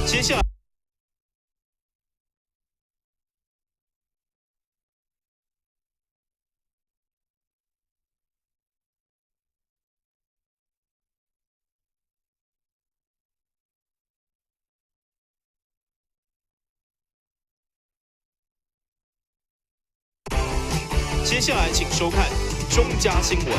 接下来。接下来，请收看中嘉新闻。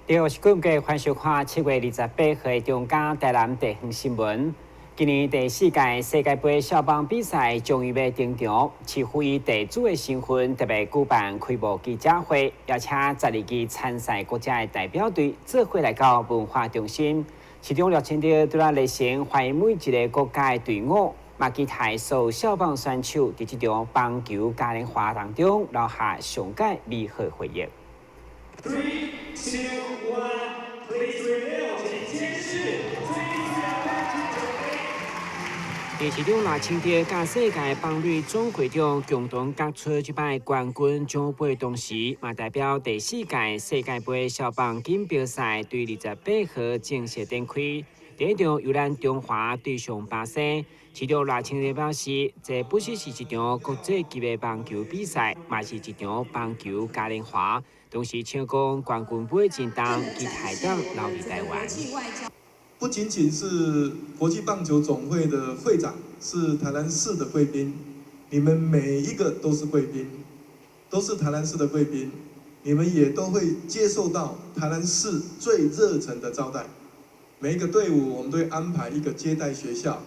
第是今届欢收看7月28号的中嘉台南地方新闻。今年第4届世界杯少棒比赛终于要登场，市府以地主的身份特别举办开幕记者会，邀请12支参赛国家的代表队做伙来到文化中心。其中邀请到对咱热情欢迎每一个国家的队伍，嘛期待所有少棒选手在这场棒球嘉年华当中留下上佳美好回忆。3、2、1 please reveal， 请监视。第市场赖清德甲世界棒垒总会长共同决出这摆冠军奖杯同时，嘛代表第4届世界杯少棒锦标赛对28号正式展开。第一场由咱中华对上巴西。市长赖清德表示，这不只是一场国际级的棒球比赛，嘛是一场棒球嘉年华。同时，唱讲冠军杯真重，期待当留伫台湾。不仅仅是国际棒球总会的会长，是台南市的贵宾，你们每一个都是贵宾，都是台南市的贵宾，你们也都会接受到台南市最热忱的招待。每一个队伍，我们都会安排一个接待学校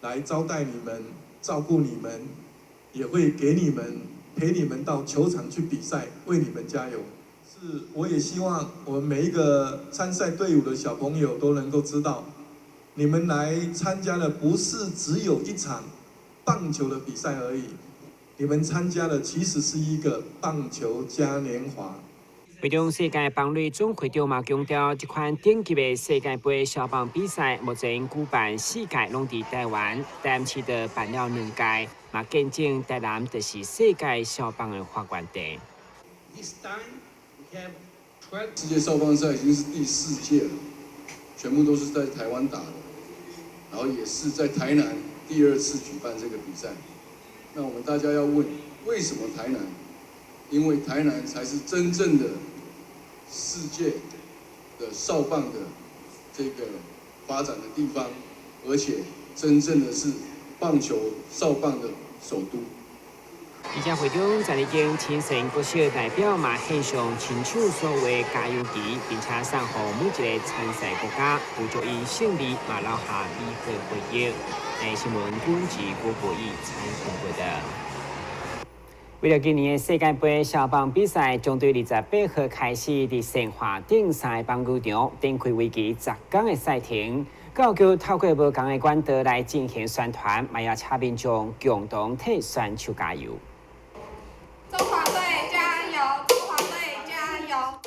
来招待你们、照顾你们，也会给你们陪你们到球场去比赛，为你们加油。我也希望我们每一个参赛队伍的小朋友都能够知道，你们来参加的不是只有一场棒球的比赛而已，你们参加的其实是一个棒球嘉年华。会中世界棒垒总会长嘛强调，这款顶级的世界杯少棒比赛，目前举办4届拢伫台湾，但市的办了2届，嘛见证台南就是世界少棒的发源地。世界少棒赛已经是第4届了，全部都是在台湾打的，然后也是在台南第2次举办这个比赛。那我们大家要问，为什么台南？因为台南才是真正的世界的少棒的这个发展的地方，而且真正的是棒球少棒的首都。记者会中，在已经亲身国小代表嘛献上亲手所画加油旗，并且送予每一个参赛国家，有助于胜利嘛留下美好回忆。新闻本集郭博义采访过的。为了今年的世界杯少棒比赛，将对28号开始伫圣华顶3个棒球场展开为期10天的赛程。教育透过无同的管道来进行宣传，嘛要请民众共同替选手加油。中华队加油！中华队加油！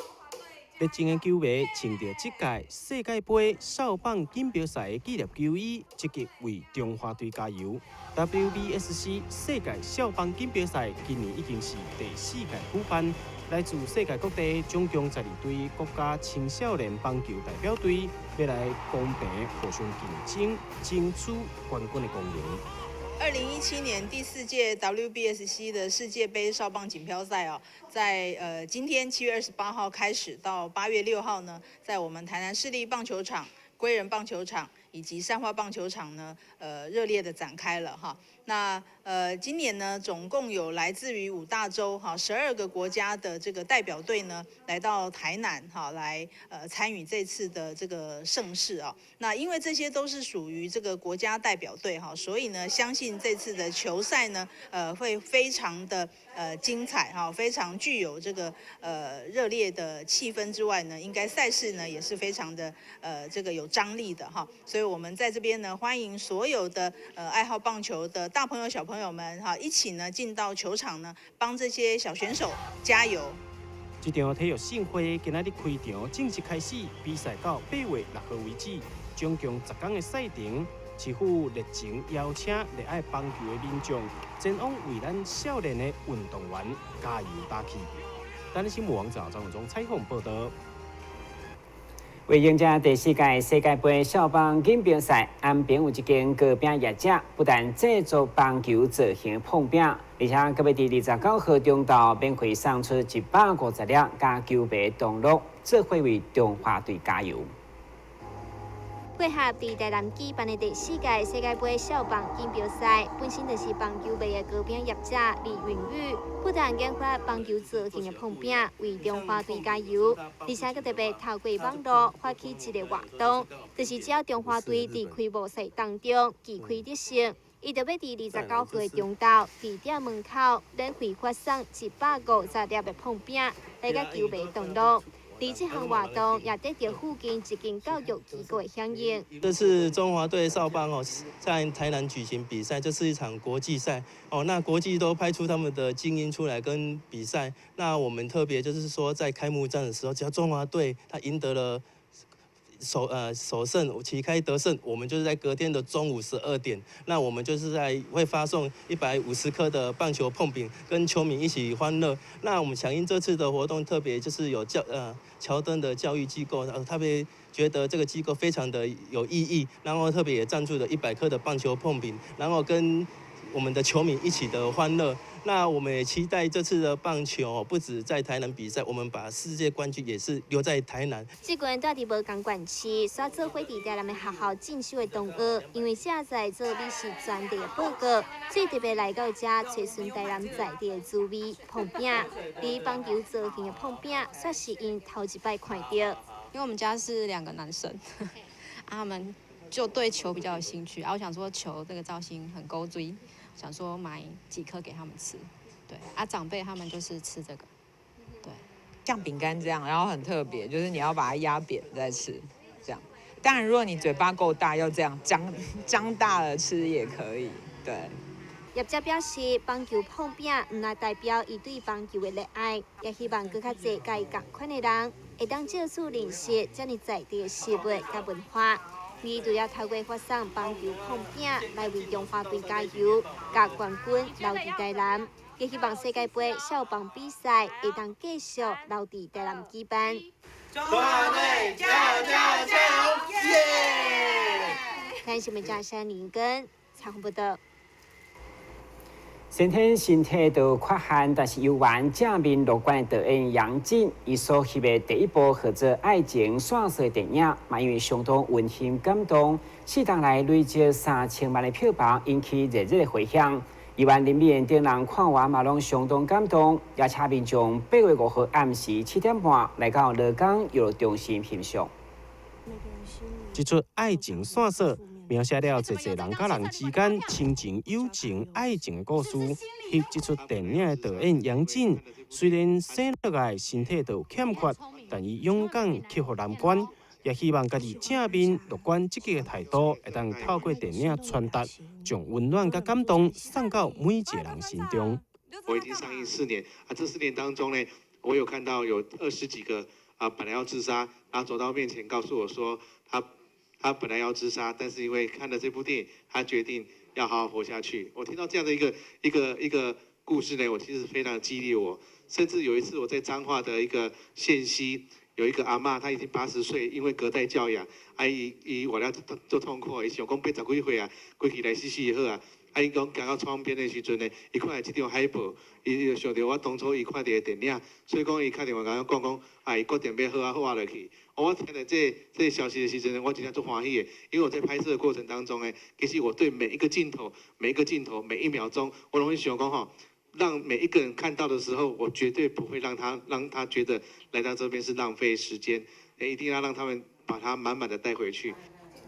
热情的球迷穿着这届世界杯少棒锦标赛的纪念球衣，积极为中华队加油。WBSC 世界少棒锦标赛今年已经是第4届举办，来自世界各地总共12队国家青少年棒球代表队，要来公平互相竞争，争取冠军的光荣。2017年第4届 WBSC 的世界杯少棒锦标赛在今天7月28号开始到8月6号呢，在我们台南市立棒球场、归仁棒球场以及善化棒球场呢，热烈的展开了哈。那今年呢，总共有来自于5大洲12个国家的这个代表队呢，来到台南来参与这次的这个盛事啊。那因为这些都是属于这个国家代表队所以呢，相信这次的球赛呢，会非常的精彩非常具有这个热烈的气氛之外呢，应该赛事呢也是非常的这个有张力的哈。所以我们在这边呢，欢迎所有的爱好棒球的大朋友小朋友们一起呢进到球场呢，帮这些小选手加油。这场体育盛会今仔日开场正式开始，比赛到8月6号为止。总共10天的赛程，市府热情邀请热爱棒球的民众前往为咱少年的运动员加油打气。咱新闻网站张永忠采访报道。为迎接第4届世界杯少棒锦标赛，岸边有一间糕饼业者，不但制作棒球造型碰饼，而且搁要伫29号中昼免费送出150粒加球迷同乐，做伙为中华队加油。配合伫台南举办的第4届世界杯少棒锦标赛，本身就是棒球迷的糕饼业者李云宇，不但研发棒球造型的碰饼，为中华队加油，而且佮特别透过网络发起一个活动，就是只要中华队伫开幕赛当中旗开得胜，伊就要伫29号的中昼，伫店门口免费发送150粒的碰饼，来甲球迷同乐。而这项活动也得到附近一间教育机构的响应。这次中华队少棒在台南举行比赛，这是一场国际赛那国际都派出他们的精英出来跟比赛。那我们特别就是说，在开幕战的时候，只要中华队他赢得了首胜，旗开得胜，我们就是在隔天的中午12点，那我们就是会发送150颗的棒球碰饼，跟球迷一起欢乐。那我们响应这次的活动，特别就是有乔登的教育机构，特别觉得这个机构非常的有意义，然后特别也赞助了100颗的棒球碰饼，然后跟我们的球迷一起的欢乐。那我们也期待这次的棒球不止在台南比赛，我们把世界冠军也是留在台南。这群住伫无同县市，所做伙伫台南的学校进修的同学，因为正在做美食专题的报告，所以特别来到这找寻台南在地的滋味碰饼。伫棒球造型的碰饼，算是因头一摆看到。因为我们家是2个男生，他们就对球比较有兴趣。我想说球这个造型很勾追。想说买几颗给他们吃，对长辈他们就是吃这个，对，像饼干这样，然后很特别，就是你要把它压扁再吃，这样。当然，如果你嘴巴够大，要这样张大了吃也可以，对。业者表示，棒球碰饼唔但代表伊对棒球的热爱，也希望更较侪甲伊同款的人会当借此认识这样在地的事物甲文化。伊就要透过发送棒球碰饼来为中华队加油，甲冠军留伫台南。也希望世界杯少棒比赛会当继续留伫台南举办。中华队加油加油加油！耶！台新闻嘉山林根采访报道。先天身体都缺陷，但是又玩正面乐观的导演杨静，伊所翕的第一部合作爱情线索电影，嘛因为相当温馨感动，4天来累积3000万的票房，引起热烈的回响。台湾人民等人看完嘛拢相当感动，也请民众8月5号暗时7点半来到乐港娱乐中心欣赏。这出爱情线索描写了侪人甲人之间亲情、友情、爱情的故事。翕这出电影的导演杨静，虽然生落来身体都有欠缺，但伊勇敢克服难关，也希望家己正面乐观积极的态度，会当透过电影传达，将温暖甲感动送到每一个人心中。我已经上映4年这4年当中呢，我有看到有20几个本来要自杀，然后走到面前告诉我说他本来要自杀，但是因为看了这部电影，他决定要好好活下去。我听到这样的一个故事呢，我其实非常激励我。甚至有一次我在彰化的一个县西，有一个阿嬷，她已经80岁，因为隔代教养，伊活了做痛苦，伊想讲80几岁归去来死死好伊讲行到窗边的时阵呢，伊看到这张海报，伊就想到我当初伊看到的电影，所以讲伊打电话甲我讲，伊决定要好落去。我听到这消息的时阵呢，我真正足欢喜的，因为我在拍摄的过程当中呢，其实我对每一个镜头、每一秒钟，我都会想讲让每一个人看到的时候，我绝对不会让他觉得来到这边是浪费时间，一定要让他们把它满满的带回去。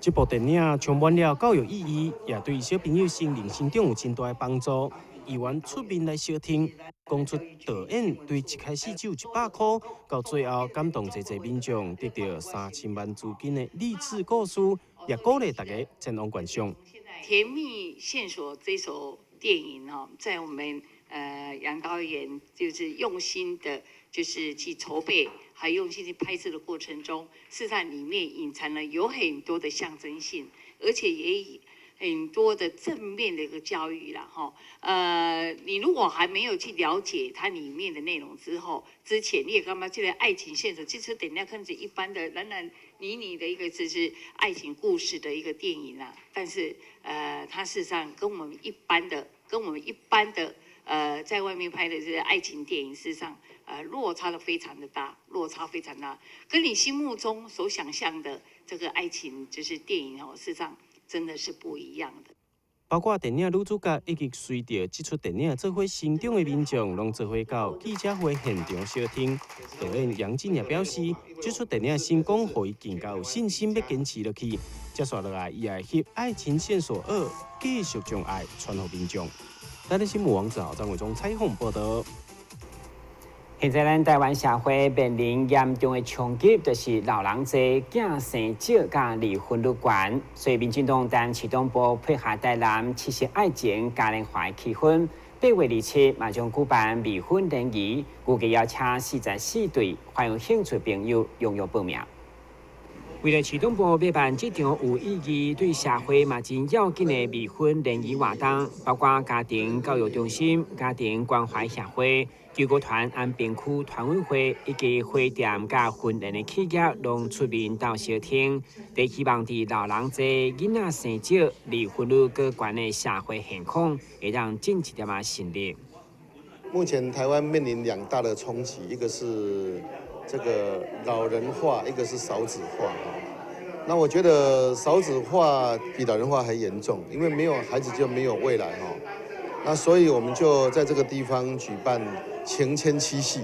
这部电影充满了教育意义，也对小朋友心灵成长有真大的帮助。议员出面来小听，讲出导演对一开始只有100块，到最后感动侪民众得到3000万资金的励志故事，也鼓励大家前往观赏。甜蜜线索这首电影在我们杨导演就是用心的，就是去筹备还用心去拍摄的过程中，事实上里面隐藏了有很多的象征性，而且也很多的正面的一个教育啦，你如果还没有去了解它里面的内容之前你也干嘛这个爱情线索，其实等下看着一般的男男女女的一个就是爱情故事的一个电影啦，但是它事实上跟我们一般的在外面拍的这些爱情电影，事实上落差的非常的大，跟你心目中所想象的这个爱情就是电影事实上真的是不一样的。包括电影女主角以及随着这出电影做伙成长的民众，拢做伙到记者会现场收听。导演杨静也表示，这出电影成功，互伊更加有信心要坚持落去。接下来，伊会翕《爱情线索2》，继续将爱传给民众。台北新闻网张伟忠采访报道。现在咱台湾社会面临严重的冲击，就是老人多、囝生少、甲离婚率高，所以民进党等启动部配合台南七夕爱情嘉年华气氛，8月27马上举办未婚联谊，预计邀请44对，欢迎兴趣朋友踊跃报名。为了启动部要办这场有意义、对社会嘛真要紧的未婚联谊活动，包括家庭教育中心、家庭关怀协会、救国团安平区团委会以及花店甲婚恋的企业，拢出面到收听，都希望伫老人多、囡仔生少、离婚率高悬的社会现况，会让政治点胜利。目前台湾面临2大的冲击，一个是这个老人化，一个是少子化。那我觉得少子化比老人化还严重，因为没有孩子就没有未来哈。那所以我们就在这个地方举办情牵七夕，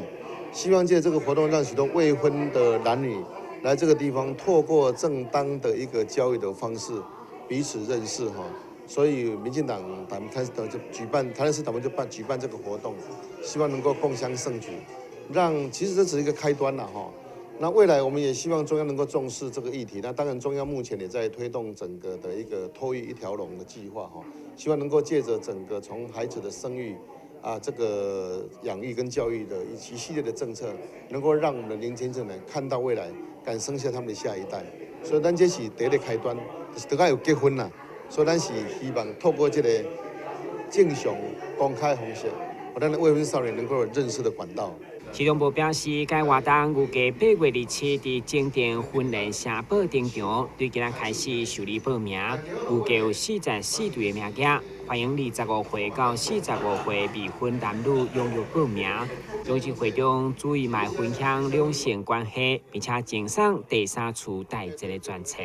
希望借这个活动让许多未婚的男女来这个地方，透过正当的一个教育的方式彼此认识哈。所以民进党台南市党就举办这个活动，希望能够共襄盛举。其实这只是一个开端啦哈，那未来我们也希望中央能够重视这个议题。那当然中央目前也在推动整个的一个托育一条龙的计划哈，希望能够借着整个从孩子的生育这个养育跟教育的一系列的政策，能够让我们的年轻人看到未来，敢生下他们的下一代。所以咱这是第一个开端，就是大家有结婚啦，所以咱是希望透过这个正常公开方式，让咱的未婚少年能够有认识的管道。市政部表示，该活动预计8月27日正定婚恋社报登场，对今仔开始受理报名，预计有44队的名额，欢迎25岁到45岁未婚男女踊跃报名。中心会长朱义迈分享两性关系，并且赠送第3处代志的专册。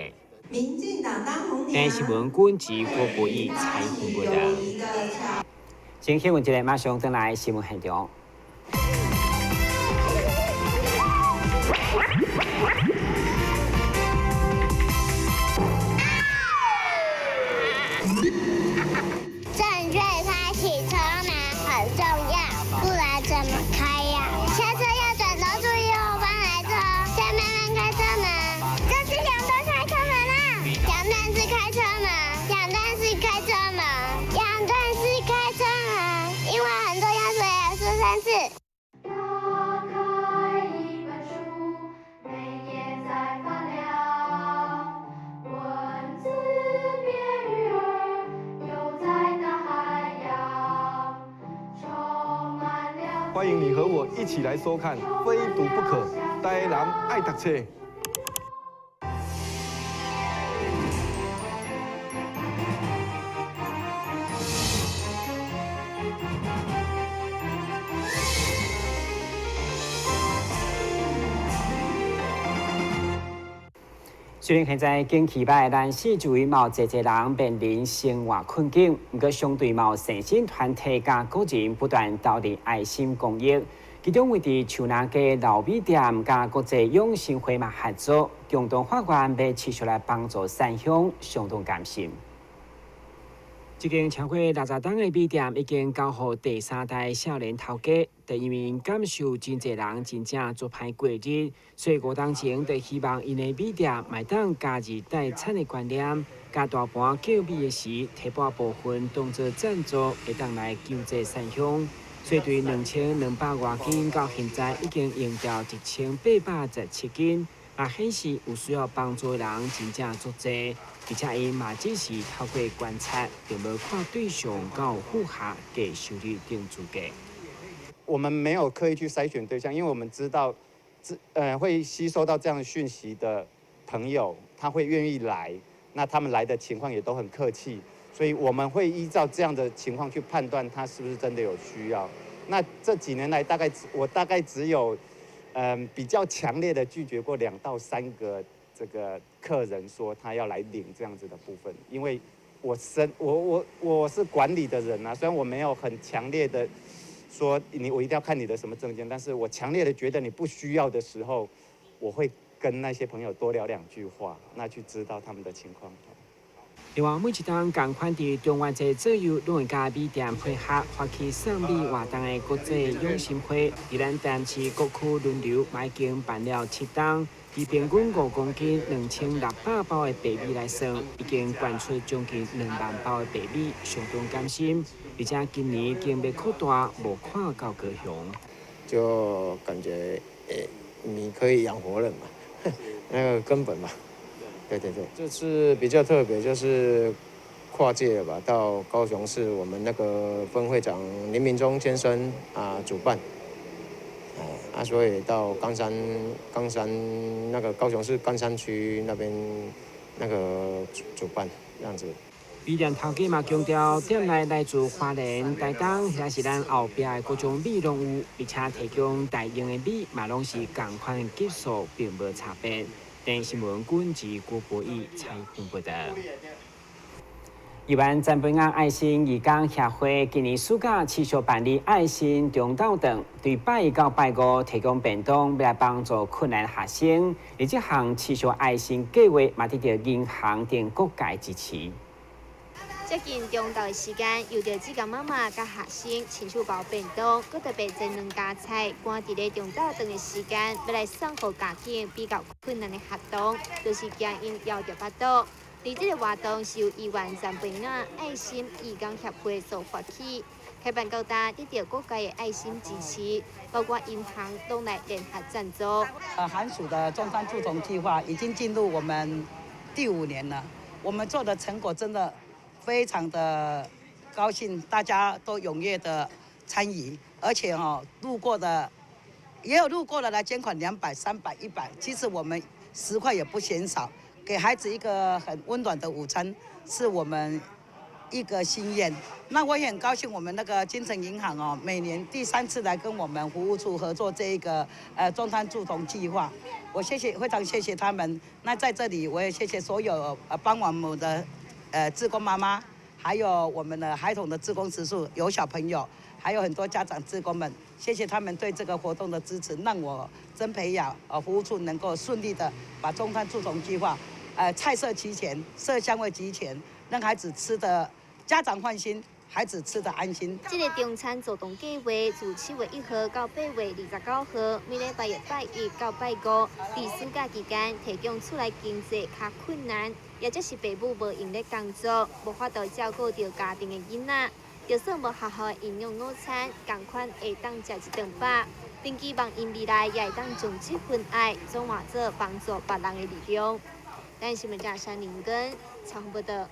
民进党当红娘。新闻军及郭国义采访报道。先新闻一个，马上转来新闻现场。正确开启车门很重要，不然怎么开呀？下车要转头注意后方来车，前面人开车门，这是两段开车门啊！两段式开车门，两段式开车门，两段式开车门，因为很多要说3次。欢迎你和我一起来收看《非读不可》，台南爱读册。虽然现在景气歹，但是就有某侪人面临生活困境，不过相对某善心团体甲个人不断投入爱心公益，其中为伫树林街老米店甲国际永生会嘛合作，共同法院要持续来帮助善乡，相当感谢。这间超过60档的米店已经交予第3代少年头家，就因为感受真侪人真正做歹过日，所以5档前就希望因的米店卖当加入代产的观念，加大盘叫米的时，提拨部分当作赞助，会当来救济善乡。所以对2200多斤到现在已经用掉1817斤，也显示有需要帮助的人真正足侪，而且伊嘛只是透过观察，并无看对象敢有符合给收入定资格。我们没有刻意去筛选对象，因为我们知道，会吸收到这样的讯息的朋友，他会愿意来，那他们来的情况也都很客气。所以我们会依照这样的情况去判断他是不是真的有需要。那这几年来，我大概只有，比较强烈的拒绝过2到3个这个客人说他要来领这样子的部分，因为我是管理的人啊，虽然我没有很强烈的说我一定要看你的什么证件，但是我强烈的觉得你不需要的时候，我会跟那些朋友多聊2句话，那去知道他们的情况。另外，每一档同款伫中元节左右，拢会甲米店配合发起送米活动的国际用心会，伫咱台南市各区轮流，已经办了7档，以平均5公斤2600包的白米来算，已经灌出将近2万包的白米，相当甘心。而且今年已经要扩大，无看到高雄。就感觉米可以养活人嘛，那个根本嘛。对，这次比较特别，就是跨界了吧，到高雄市我们那个分会长林明忠先生主办，所以到冈山那个高雄市冈山区那边那个主办这样子。米店头家嘛强调，店内来自花莲、台东，也是咱后壁的各种米拢有，而且提供大用的米嘛拢是同款的级数，并无差别。电新闻管及郭博义采访报道。台湾赞本岸爱心义工协会今年暑假持续办理爱心中昼顿，对拜1到拜5提供便当，要来帮助困难学生。而这项持续爱心计划嘛，得到银行等各界支持。接近中昼的时间，由着志工妈妈甲学生亲手包便当，佮特别做2家菜，赶伫咧中昼顿的时间，要来送互家庭比较困难的学童，就是惊因枵着巴肚。而这个活动是由台湾赞本岸爱心义工协会所发起，开办到大，得到各界的爱心支持，包括银行都来联合赞助。寒暑的中餐助童计划已经进入我们第5年了，我们做的成果真的非常的高兴，大家都踊跃的参与，而且路过的也有路过的来捐款200、300、100，其实我们10块也不嫌少，给孩子一个很温暖的午餐，是我们一个心愿。那我也很高兴，我们那个金城银行每年第3次来跟我们服务处合作这一个中餐助童计划，我非常谢谢他们。那在这里我也谢谢所有帮我们的志工妈妈，还有我们的孩童的志工时数，有小朋友，还有很多家长志工们，谢谢他们对这个活动的支持，让我真培养服务处能够顺利的把中餐助童计划，菜色齐全，色香味齐全，让孩子吃的家长放心，孩子吃得安心。这个中餐助童计划自7月1号到8月29号，每礼拜日拜1到拜5，在暑假期间提供厝内经济较困难，也即是父母无用力工作，无法度照顾到家庭的囡仔，就算无学校的营养午餐，同款会当食一顿饱，并希望因未来也会当将这份爱转化做帮助别人的力量。但新闻嘉山林根采访报道。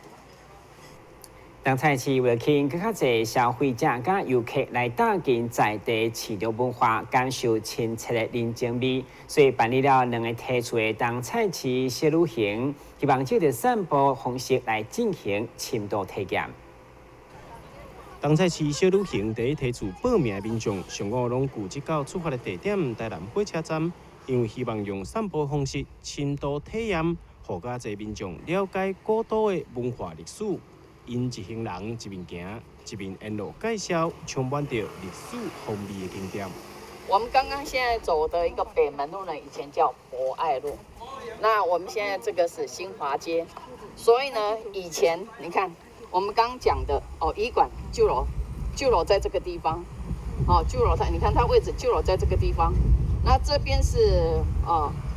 当菜市为吸引更较侪消费者甲游客来打进在地市场文化，感受亲切的人情味，所以办理了2个特殊的当菜市小旅行，希望借着散步方式来进行深度体验。当菜市小旅行第一提出报名的民众，上午拢聚集到出发的地点台南火车站，因为希望用散步方式深度体验，互较侪民众了解古都的文化历史。因一行人一面行，一面沿路介绍充满着历史风味的景点。我们刚刚现在走的一个北门路呢，以前叫博爱路，那我们现在这个是新华街，所以呢，以前你看我们刚讲的医馆旧楼在这个地方，旧楼你看它位置旧楼在这个地方，那这边是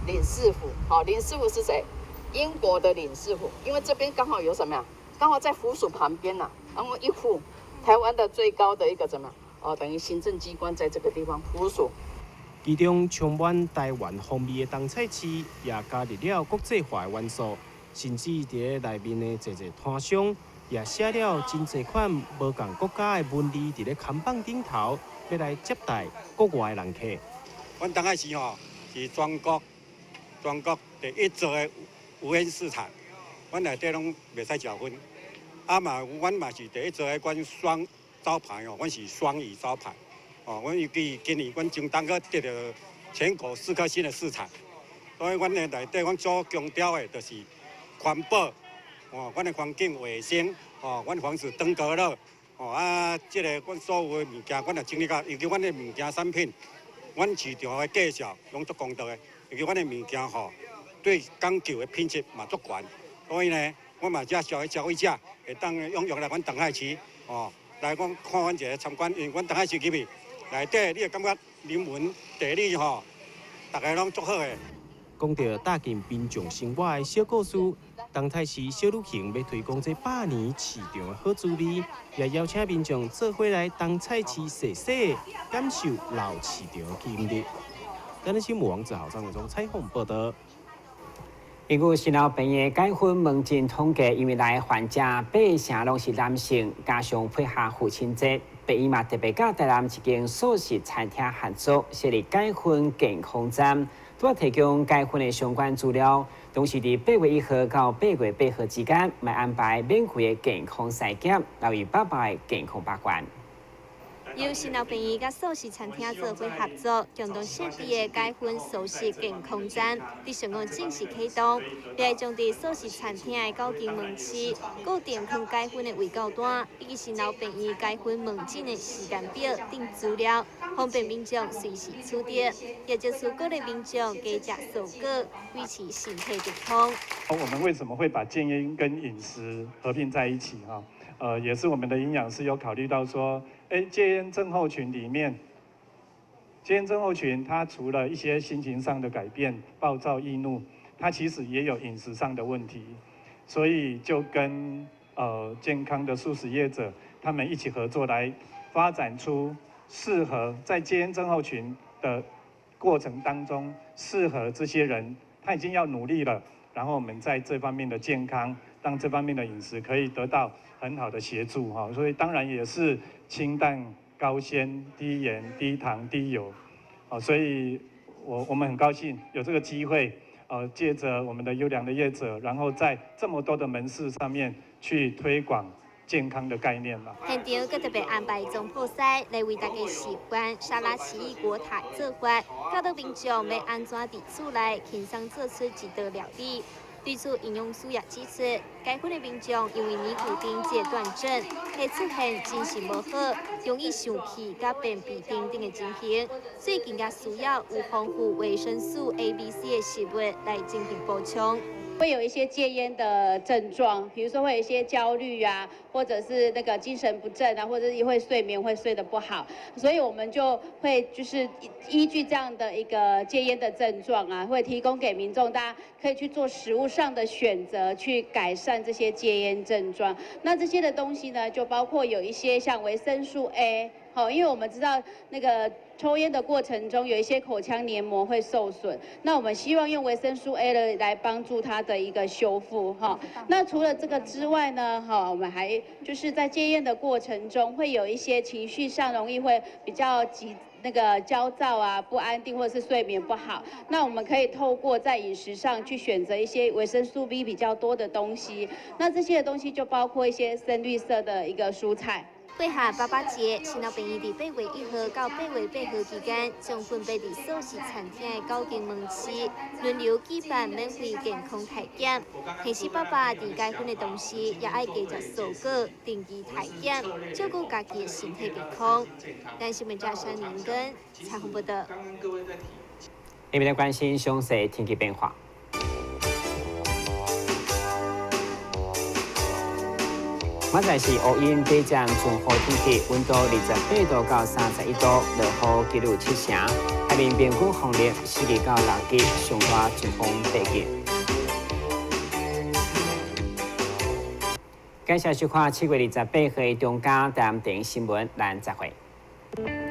领事府，领事府是谁？英国的领事府，因为这边刚好有什么呀？刚好在府署旁边呐，然后一户台湾的最高的一个什么等于行政机关在这个地方部署。其中充满台湾风味的东菜市，也加入了国际化的元素，甚至伫内面的这摊商，也写了真侪款无同国家的文字伫咧看板顶头，要来接待国外的人客。阮东海市吼是全国第一座的无烟市场，阮内底拢袂使食薰。阮嘛是第一座的阮双招牌哦，阮是双语招牌。阮预计今年阮中东个得到全国4颗星的市场，所以阮的内底阮所强调的就是环保，阮的环境卫生，阮房子长高了，即个阮所有的物件，阮也整理到，尤其阮的物件产品，阮市场的介绍拢足公道的，尤其阮的物件对讲究的品质嘛足悬，所以呢，我嘛遮消费者会当踊跃来阮东海市，来看阮一个参观，因为阮东海市入去。内底你会感觉人文地理大家拢足好诶。讲到带进民众生活的小故事，东泰市小旅行要推广这100年市场的好滋味，也邀请民众做伙来东菜市细细感受老市场的经历。咱的新闻网号张伟忠采访报道。因为新老病的结婚门诊统计，因为来患者8成拢是男性，加上配合父亲节。北医嘛特别甲台南一间素食餐厅合作，设立结婚健康站，拄提供结婚的相关资料。同时伫8月1号到8月8号之间，卖安排免费的健康筛检，留意爸爸的健康把关。由新老病院甲素食餐厅做伙合作，共同设置的结婚素食健康站，伫上午正式启动。来将伫素食餐厅的9间门市固定放结婚的预告单，以及新老病院结婚门诊的时间表等资料，方便民众随时取得。也就是鼓励民众加食蔬果，维持身体健康。我们为什么会把戒烟跟饮食合并在一起哈？也是我们的营养师有考虑到说，戒烟症候群里面，戒烟症候群它除了一些心情上的改变、暴躁易怒，它其实也有饮食上的问题，所以就跟健康的素食业者他们一起合作来发展出适合在戒烟症候群的过程当中适合这些人，他已经要努力了，然后我们在这方面的健康，让这方面的饮食可以得到很好的协助哈，所以当然也是清淡、高纤、低盐、低糖、低油，所以我们很高兴有这个机会，借着我们的优良的业者，然后在这么多的门市上面去推广健康的概念啦。现场佮特别安排总铺赛来为大家示范沙拉奇异果台做法，教导民众要安怎伫厝内轻松做出一道料理。对此，营养师也指出，结婚的民众因为尼古丁戒断症，会出现精神无好、容易生气、甲便秘等等的情形，所以更加需要有丰富维生素 A、B、C 的食物来进行补充。会有一些戒烟的症状，比如说会有一些焦虑啊，或者是那个精神不振啊，或者是会睡眠会睡得不好，所以我们就会就是依据这样的一个戒烟的症状啊，会提供给民众，大家可以去做食物上的选择，去改善这些戒烟症状。那这些的东西呢，就包括有一些像维生素 A。因为我们知道那个抽烟的过程中有一些口腔黏膜会受损，那我们希望用维生素 A 来帮助它的一个修复那除了这个之外呢，我们还就是在戒烟的过程中会有一些情绪上容易会比较那个焦躁啊、不安定或者是睡眠不好，那我们可以透过在饮食上去选择一些维生素 B 比较多的东西，那这些的东西就包括一些深绿色的一个蔬菜。配合爸爸节，新老病院伫8月1号到8月8号期间，将分别伫素食餐厅的9间门市轮流举办免费健康体检。提醒爸爸伫结婚的同时，也爱加食蔬果，定期体检，照顾家己的身体健康。咱新闻嘉山林根采访报道。下面来关心详细天气变化。明仔是乌阴短暂春雨天气，温度28度到31度，落雨几率7成。海面平均风力4级到6级，上大阵风8级。感谢收看7月28号的中嘉台湾电影新闻，咱再会。拜。